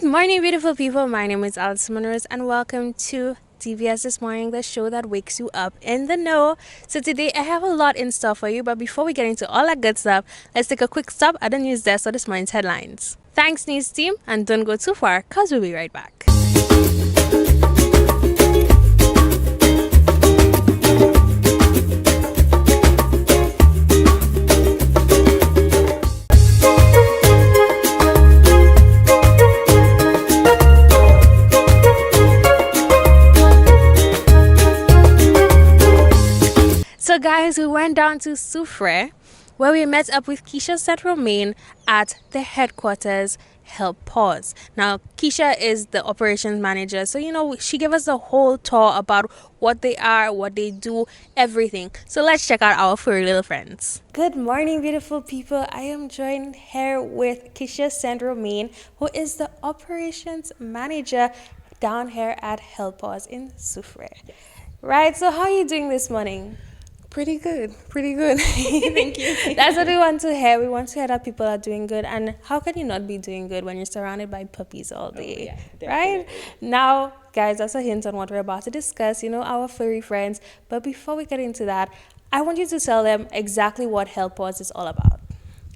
morning, beautiful people. My name is Alice Monroe, and welcome to TVS This Morning, the show that wakes you up in the know. So today I have a lot in store for you, but before we get into all that good stuff, let's take a quick stop at the news desk for this morning's headlines. Thanks, news team, and don't go too far, cause we'll be right back. So guys, we went down to Soufre where we met up with Keisha Central Main at the headquarters Helpaws. Now, Keisha is the operations manager, so she gave us a whole tour about what they are, what they do, everything. So let's check out our furry little friends. Good morning, beautiful people. I am joined here with Keisha Central Main, who is the operations manager down here at Helpaws in Soufre. Right, so how are you doing this morning? Pretty good. Thank you. That's what we want to hear. We want to hear that people are doing good. And how can you not be doing good when you're surrounded by puppies all day? Right? Now, guys, that's a hint on what we're about to discuss, our furry friends. But before we get into that, I want you to tell them exactly what Helpaws is all about.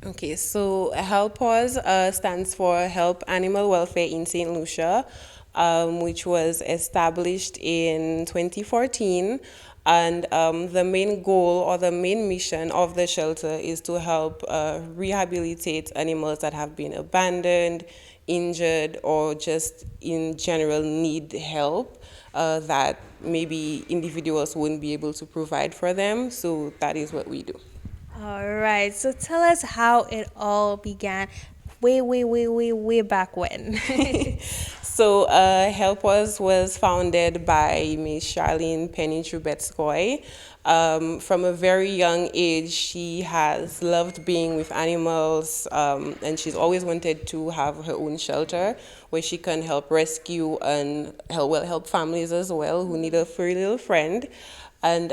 Okay, so Helpaws stands for Help Animal Welfare in St. Lucia, which was established in 2014. And the main goal or the main mission of the shelter is to help rehabilitate animals that have been abandoned, injured, or just in general need help that maybe individuals wouldn't be able to provide for them. So that is what we do. All right. So tell us how it all began way back when. So Helpaws was founded by Miss Charlene Penny Trubetskoy. From a very young age, she has loved being with animals, and she's always wanted to have her own shelter where she can help rescue and help families as well who need a furry little friend. And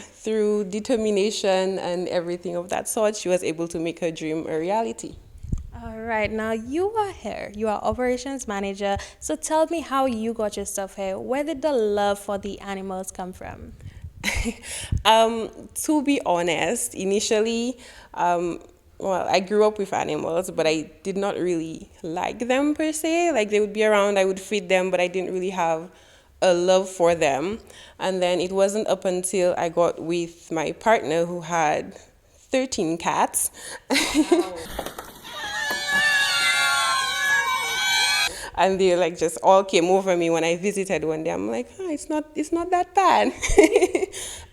through determination and everything of that sort, she was able to make her dream a reality. All right, now you are here. You are operations manager. So tell me how you got yourself here. Where did the love for the animals come from? To be honest, initially, I grew up with animals, but I did not really like them per se. Like they would be around, I would feed them, but I didn't really have a love for them. And then it wasn't up until I got with my partner who had 13 cats. Wow. And they just all came over me when I visited one day. I'm like, it's not that bad.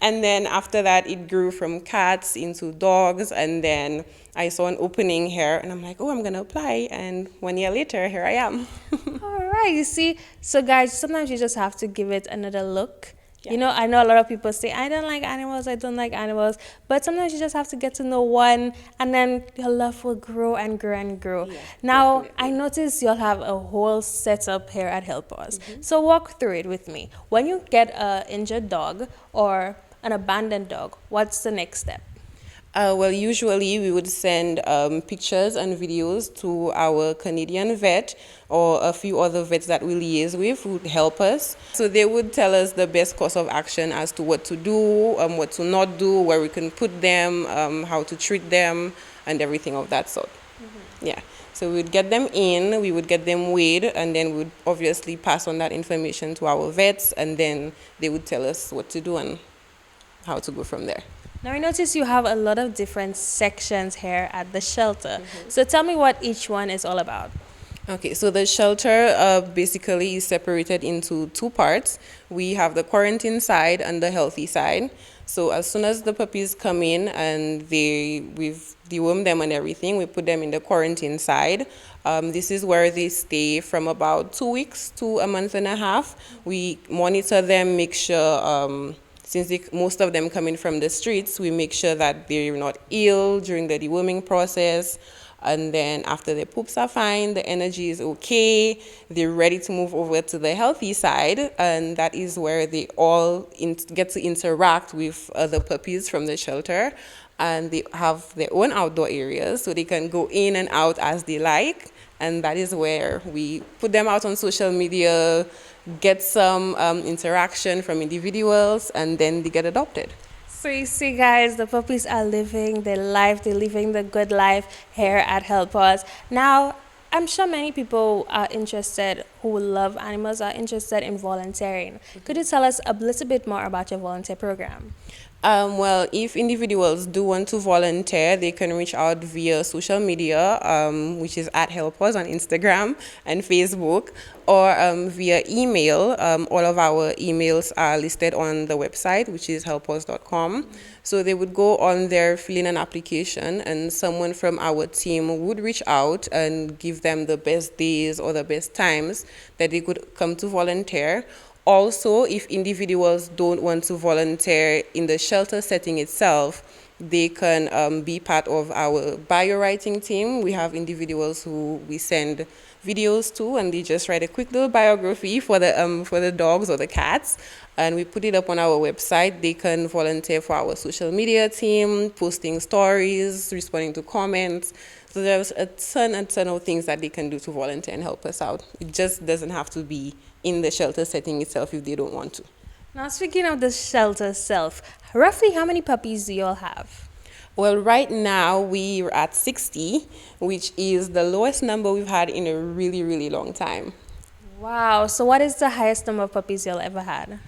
And then after that, it grew from cats into dogs. And then I saw an opening here and I'm like, I'm going to apply. And 1 year later, here I am. All right. You see, so guys, sometimes you just have to give it another look. Yeah. I know a lot of people say, I don't like animals. But sometimes you just have to get to know one, and then your love will grow and grow and grow. Yeah, now, definitely. I noticed you'll have a whole setup here at Helpaws. Mm-hmm. So walk through it with me. When you get an injured dog or an abandoned dog, what's the next step? Usually we would send pictures and videos to our Canadian vet or a few other vets that we liaise with who would help us. So they would tell us the best course of action as to what to do, what to not do, where we can put them, how to treat them, and everything of that sort. Mm-hmm. Yeah. So we would get them in, we would get them weighed, and then we would obviously pass on that information to our vets, and then they would tell us what to do and how to go from there. Now, I notice you have a lot of different sections here at the shelter. Mm-hmm. So tell me what each one is all about. Okay, so the shelter basically is separated into two parts. We have the quarantine side and the healthy side. So as soon as the puppies come in and we've dewormed them and everything, we put them in the quarantine side. This is where they stay from about 2 weeks to a month and a half. We monitor them, make sure... Since most of them come in from the streets, we make sure that they're not ill during the deworming process. And then after the poops are fine, the energy is okay, they're ready to move over to the healthy side. And that is where they all get to interact with other puppies from the shelter. And they have their own outdoor areas, so they can go in and out as they like. and that is where we put them out on social media, get some interaction from individuals, and then they get adopted. So you see, guys, the puppies are living their life. They're living the good life here at Helpaws. Now, I'm sure many people are interested who love animals are interested in volunteering. Could you tell us a little bit more about your volunteer program? Well, if individuals do want to volunteer, they can reach out via social media, which is at Helpaws on Instagram and Facebook, or via email. All of our emails are listed on the website, which is helpaws.com. So they would go on there, fill in an application, and someone from our team would reach out and give them the best days or the best times that they could come to volunteer. Also, if individuals don't want to volunteer in the shelter setting itself, they can be part of our bio writing team. We have individuals who we send videos to, and they just write a quick little biography for the dogs or the cats, and we put it up on our website. They can volunteer for our social media team, posting stories, responding to comments. So there's a ton of things that they can do to volunteer and help us out. It just doesn't have to be in the shelter setting itself if they don't want to. Now, speaking of the shelter itself, roughly how many puppies do you all have? Well, right now we're at 60, which is the lowest number we've had in a really, really long time. Wow. So what is the highest number of puppies you'll ever had?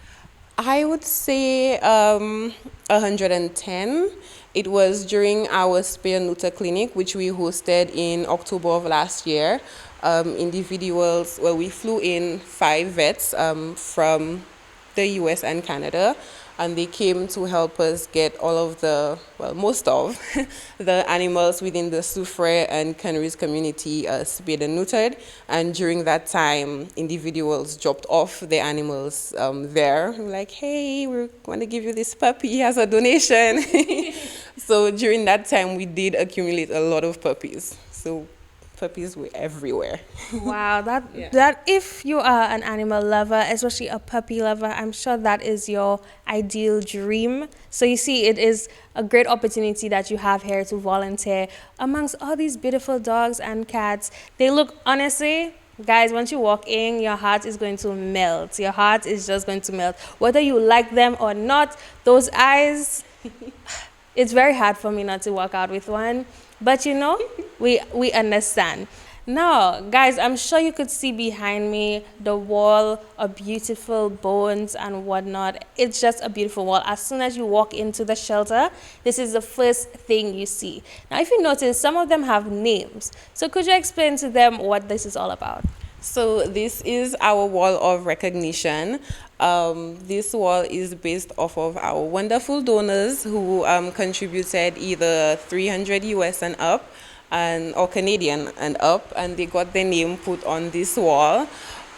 I would say 110. It was during our spay and neuter clinic, which we hosted in October of last year. We flew in 5 vets from the US and Canada, and they came to help us get most of the animals within the Soufre and Canaries community spayed and neutered. And during that time, individuals dropped off the animals there. Like, hey, we want to give you this puppy as a donation. So during that time, we did accumulate a lot of puppies. So puppies were everywhere. Wow, that if you are an animal lover, especially a puppy lover, I'm sure that is your ideal dream. So you see, it is a great opportunity that you have here to volunteer amongst all these beautiful dogs and cats. They look, honestly, guys, once you walk in, your heart is going to melt. Your heart is just going to melt. Whether you like them or not, those eyes, it's very hard for me not to walk out with one. But we understand. Now, guys, I'm sure you could see behind me the wall of beautiful bones and whatnot. It's just a beautiful wall. As soon as you walk into the shelter, this is the first thing you see. Now, if you notice, some of them have names. So could you explain to them what this is all about? So this is our wall of recognition. This wall is based off of our wonderful donors who contributed either 300 US and up or Canadian and up, and they got their name put on this wall.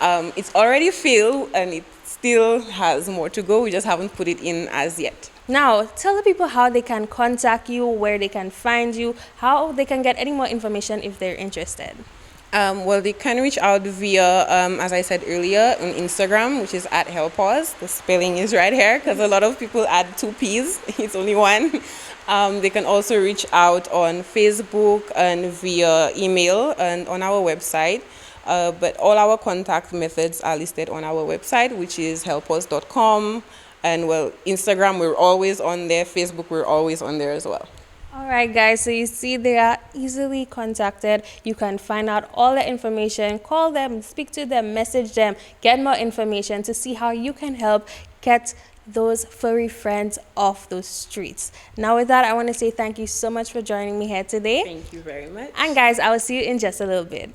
It's already filled and it still has more to go. We just haven't put it in as yet. Now, tell the people how they can contact you, where they can find you, how they can get any more information if they're interested. They can reach out via, as I said earlier, on Instagram, which is at Helpaws. The spelling is right here because a lot of people add 2 P's. It's only one. They can also reach out on Facebook and via email and on our website. But all our contact methods are listed on our website, which is helpaws.com. And Instagram, we're always on there. Facebook, we're always on there as well. All right, guys, so you see they are easily contacted. You can find out all the information, call them, speak to them, message them, get more information to see how you can help get those furry friends off those streets. Now with that, I want to say thank you so much for joining me here today. Thank you very much. And guys, I will see you in just a little bit.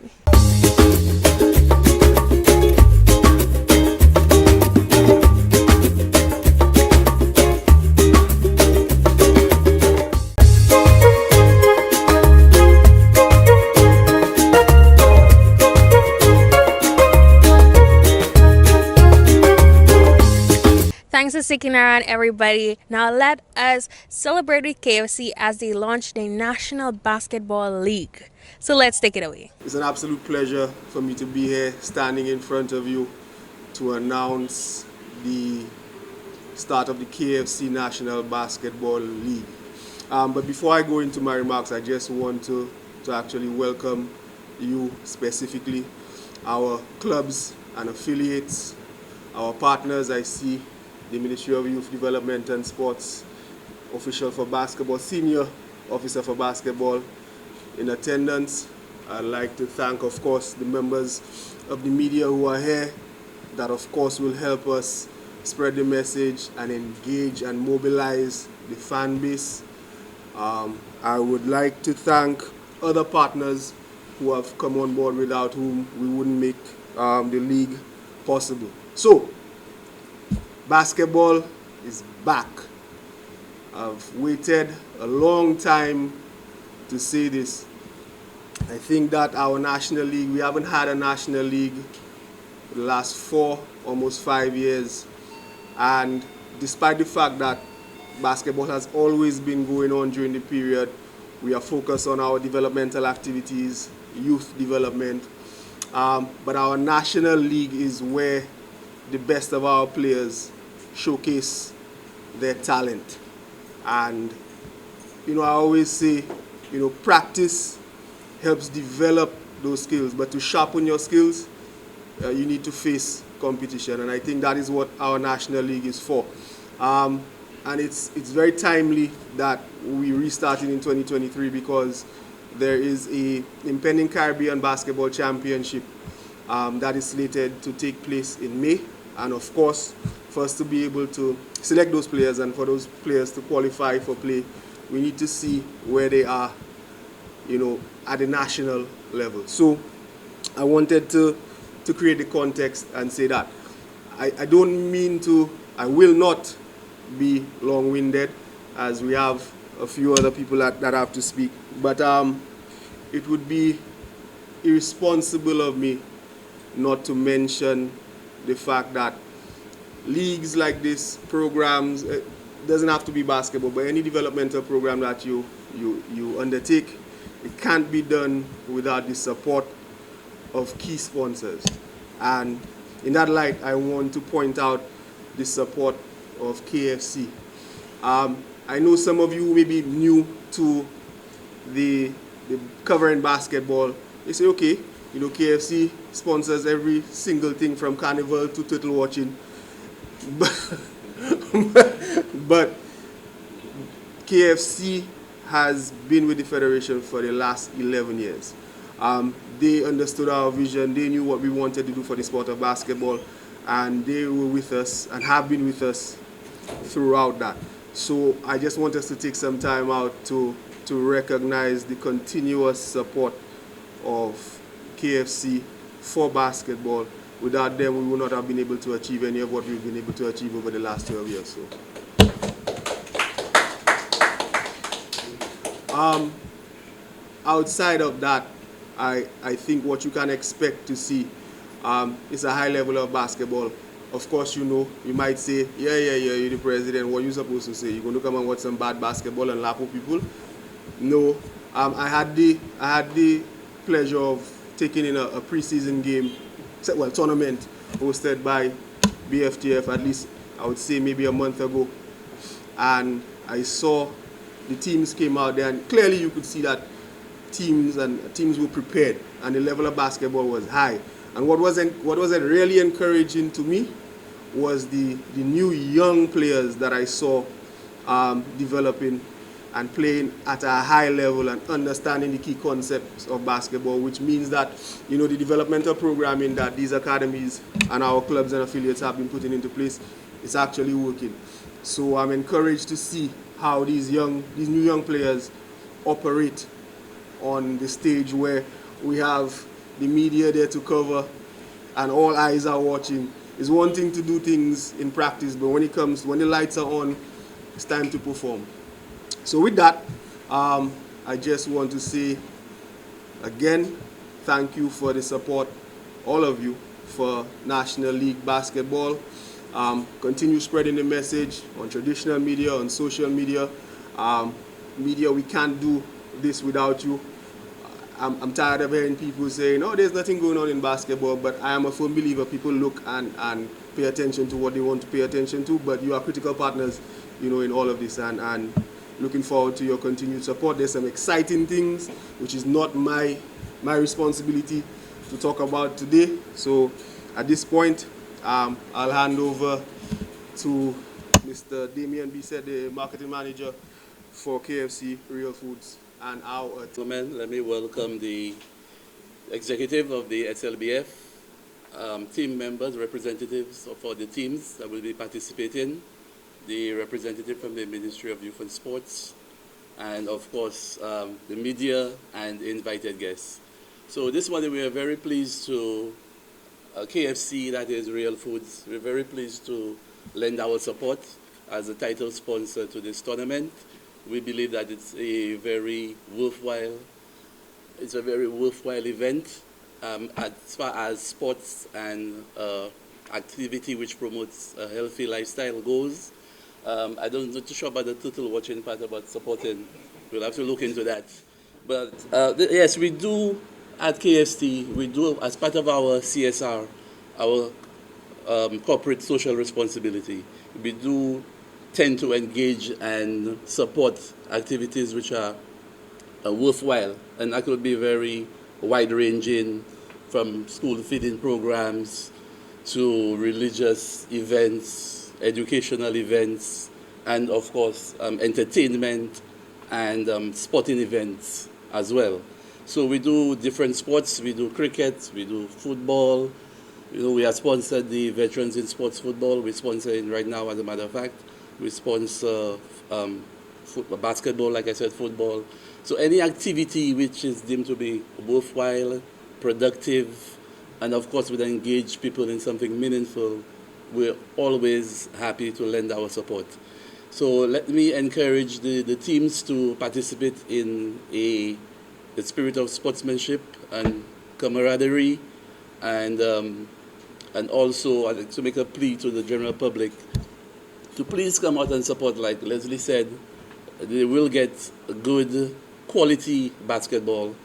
Thanks for sticking around, everybody. Now let us celebrate with KFC as they launch their National Basketball League. So let's take it away. It's an absolute pleasure for me to be here standing in front of you to announce the start of the KFC National Basketball League. But before I go into my remarks, I just want to actually welcome you specifically, our clubs and affiliates, our partners. I see the Ministry of Youth Development and Sports official for basketball, senior officer for basketball in attendance. I'd like to thank, of course, the members of the media who are here that, of course, will help us spread the message and engage and mobilize the fan base. I would like to thank other partners who have come on board without whom we wouldn't make the league possible. So, basketball is back. I've waited a long time to say this. I think that our national league, we haven't had a national league for the last 4, almost 5 years. And despite the fact that basketball has always been going on during the period, we are focused on our developmental activities, youth development. But our national league is where the best of our players showcase their talent. And, I always say, practice helps develop those skills. But to sharpen your skills, you need to face competition. And I think that is what our national league is for. And it's very timely that we restarted in 2023 because there is a impending Caribbean Basketball Championship that is slated to take place in May. And of course, for us to be able to select those players and for those players to qualify for play, we need to see where they are, at the national level. So I wanted to create the context and say that I don't mean to, I will not be long-winded as we have a few other people that have to speak, but it would be irresponsible of me not to mention the fact that leagues like this, programs, it doesn't have to be basketball, but any developmental program that you undertake, it can't be done without the support of key sponsors. And in that light, I want to point out the support of KFC. I know some of you may be new to the covering basketball. They say, okay, KFC sponsors every single thing from carnival to turtle watching. But KFC has been with the federation for the last 11 years. They understood our vision. They knew what we wanted to do for the sport of basketball, and they were with us and have been with us throughout that. So I just want us to take some time out to recognize the continuous support of KFC for basketball. Without them, we would not have been able to achieve any of what we've been able to achieve over the last 12 years. So, outside of that, I think what you can expect to see is a high level of basketball. Of course, you might say, yeah, you're the president. What are you supposed to say? You're going to come and watch some bad basketball and laugh at people? No. I had the pleasure of taking in a preseason game, tournament hosted by BFTF, at least I would say maybe a month ago. And I saw the teams came out there, and clearly you could see that teams were prepared, and the level of basketball was high. And what wasn't really encouraging to me was the new young players that I saw developing and playing at a high level and understanding the key concepts of basketball, which means that the developmental programming that these academies and our clubs and affiliates have been putting into place is actually working. So I'm encouraged to see how these new young players operate on the stage where we have the media there to cover and all eyes are watching. It's one thing to do things in practice, but when the lights are on, it's time to perform. So with that, I just want to say again, thank you for the support, all of you, for National League Basketball. Continue spreading the message on traditional media, on social media. Media, we can't do this without you. I'm tired of hearing people saying, oh, there's nothing going on in basketball, but I am a firm believer people look and pay attention to what they want to pay attention to, but you are critical partners, in all of this, and looking forward to your continued support. There's some exciting things, which is not my my responsibility to talk about today. So at this point, I'll hand over to Mr. Damien Bisset, the marketing manager for KFC Real Foods and our Gentlemen, let me welcome the executive of the SLBF, team members, representatives for the teams that will be participating, the representative from the Ministry of Youth and Sports, and of course the media and invited guests. So this morning we are very pleased to, KFC, that is Real Foods, we're very pleased to lend our support as a title sponsor to this tournament. We believe that it's a very worthwhile event as far as sports and activity which promotes a healthy lifestyle goes. I don't know too sure about the total watching part about supporting. We'll have to look into that. But yes, we do at KFC, we do as part of our CSR, our corporate social responsibility, we do tend to engage and support activities which are worthwhile, and that could be very wide-ranging, from school feeding programs to religious events, educational events, and of course entertainment and sporting events as well. So we do different sports. We do cricket, we do football. You know, we have sponsored the Veterans in Sports Football. We're sponsoring right now, as a matter of fact. We sponsor basketball, like I said, football. So any activity which is deemed to be worthwhile, productive, and of course would engage people in something meaningful, we're always happy to lend our support. So let me encourage the teams to participate in the spirit of sportsmanship and camaraderie, and also I'd like to make a plea to the general public to please come out and support. Like Leslie said, they will get good quality basketball,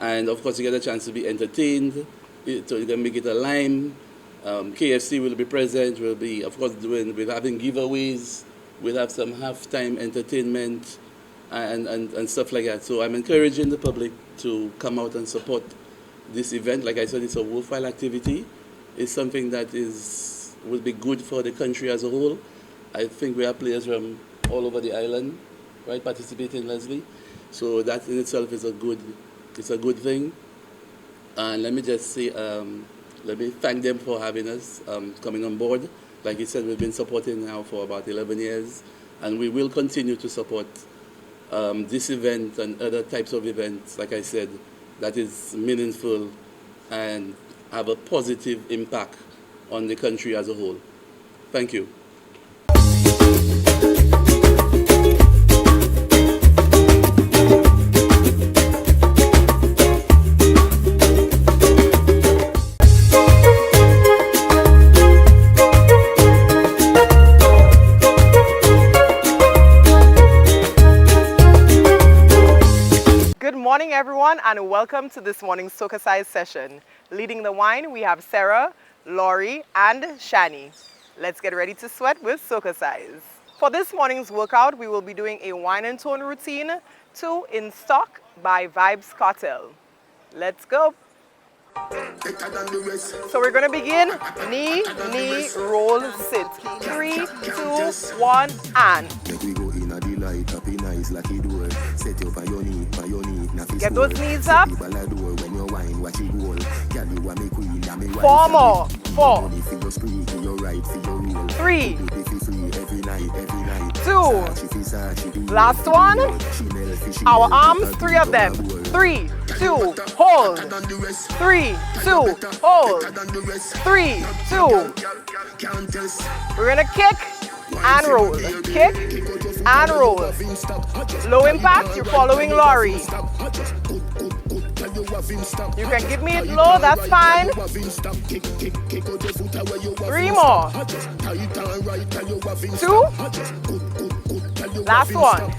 and of course you get a chance to be entertained, so you can make it a lime. KFC will be present. We'll be, of course, we're having giveaways. We'll have some halftime entertainment and stuff like that. So I'm encouraging the public to come out and support this event. Like I said, it's a worthwhile activity. It's something that will be good for the country as a whole. I think we have players from all over the island, right, participating, Leslie. So that in itself is a good thing. And let me just say, let me thank them for having us, coming on board. Like you said, we've been supporting now for about 11 years, and we will continue to support this event and other types of events, like I said, that is meaningful and have a positive impact on the country as a whole. Thank you. Good morning, everyone, and welcome to this morning's SocaCize session. Leading the wine, we have Sarah, Laurie, and Shani. Let's get ready to sweat with SocaCize. For this morning's workout, we will be doing a wine and tone routine to In Stock by Vibes Cartel. Let's go. So we're going to begin knee, roll, sit. 3, 2, 1, and. Get those knees up. 4 more. 4. 3. 2. Last one. Our arms, 3 of them. 3, 2, hold. 3, 2, hold. 3, 2. We're gonna kick and roll. Kick and roll. Low impact, you're following Laurie. You can give me it low, that's fine. 3 more. 2. Last one.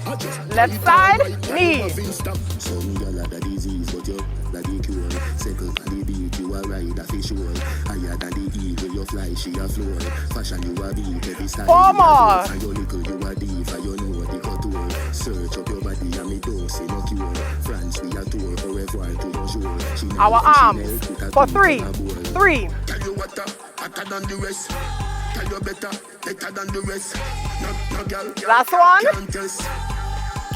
Left side, knee. Some gyal a the disease, but you the cure. Circle and the beat, you a ride a fish roll. Higher than the eagle, you fly, she a floor. Fashion you a beat, every style. 4 more. And you little, you a diva, you know the couture. Search up your body and me don't see no cure. France, we a tour, au revoir to bonjour. Our arms for 3. 3. Tell you what, hotter than the rest. Tell you better than the rest. No girl, Last one. can't test.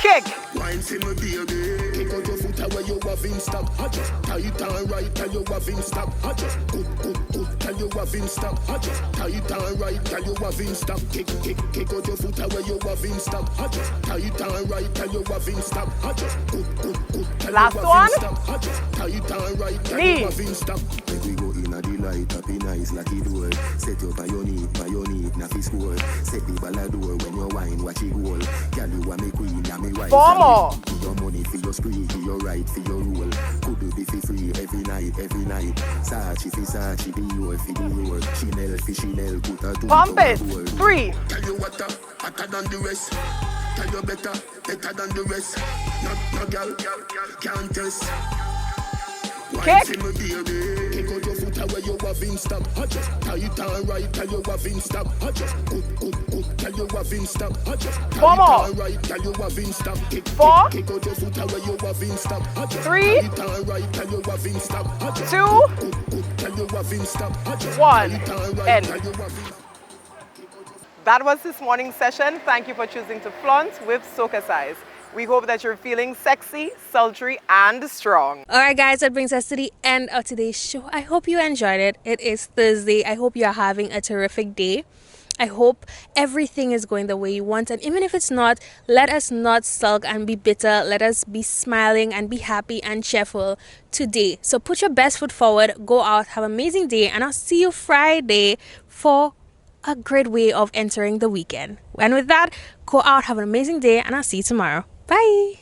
Kick. Wine for me, baby. Kick out your foot away, you have him stop. I just tight and right, tell you have him stop. I just good, tell you have him stop. I just tight and right, tell you have him stop. Kick out your foot away, you have him stop. I just tight and right, tell you have him stop. I just good, tell Last you have one. him stop. I just tight and right, tell Knee. you have him stop. Make we go in a delight, happy nice, lucky door. Set you by your need, na fi score. Set the ball a door when you wine, watch it goal. Girl, you a me queen, ya me wife. 4 more. Give your money for your spree, give your right for your rule. Could do be for free every night. Sachi for Sachi, be your for the your. Chanel for Chanel, put a two. Pump it. 3. Tell you what, hotter than the rest. Tell you better than the rest. No girl, can't test. Kick. Kick out your foot away, you have him stop. I just tight and right, tell you have him stop. I just good, tell you have him stop. I just 4 more. tight and right, tell you have him stop. 4. Kick out your foot away, you have him stop. I just 3. tight and right, tell you have him stop. I just 2. good, tell you have him stop. I just 1. tight and right, End. tell you have him. That was this morning's session. Thank you for choosing to flaunt with SocaCize. We hope that you're feeling sexy, sultry, and strong. All right, guys, that brings us to the end of today's show. I hope you enjoyed it. It is Thursday. I hope you're having a terrific day. I hope everything is going the way you want. And even if it's not, let us not sulk and be bitter. Let us be smiling and be happy and cheerful today. So put your best foot forward. Go out. Have an amazing day. And I'll see you Friday for a great way of entering the weekend. And with that, go out. Have an amazing day. And I'll see you tomorrow. Bye.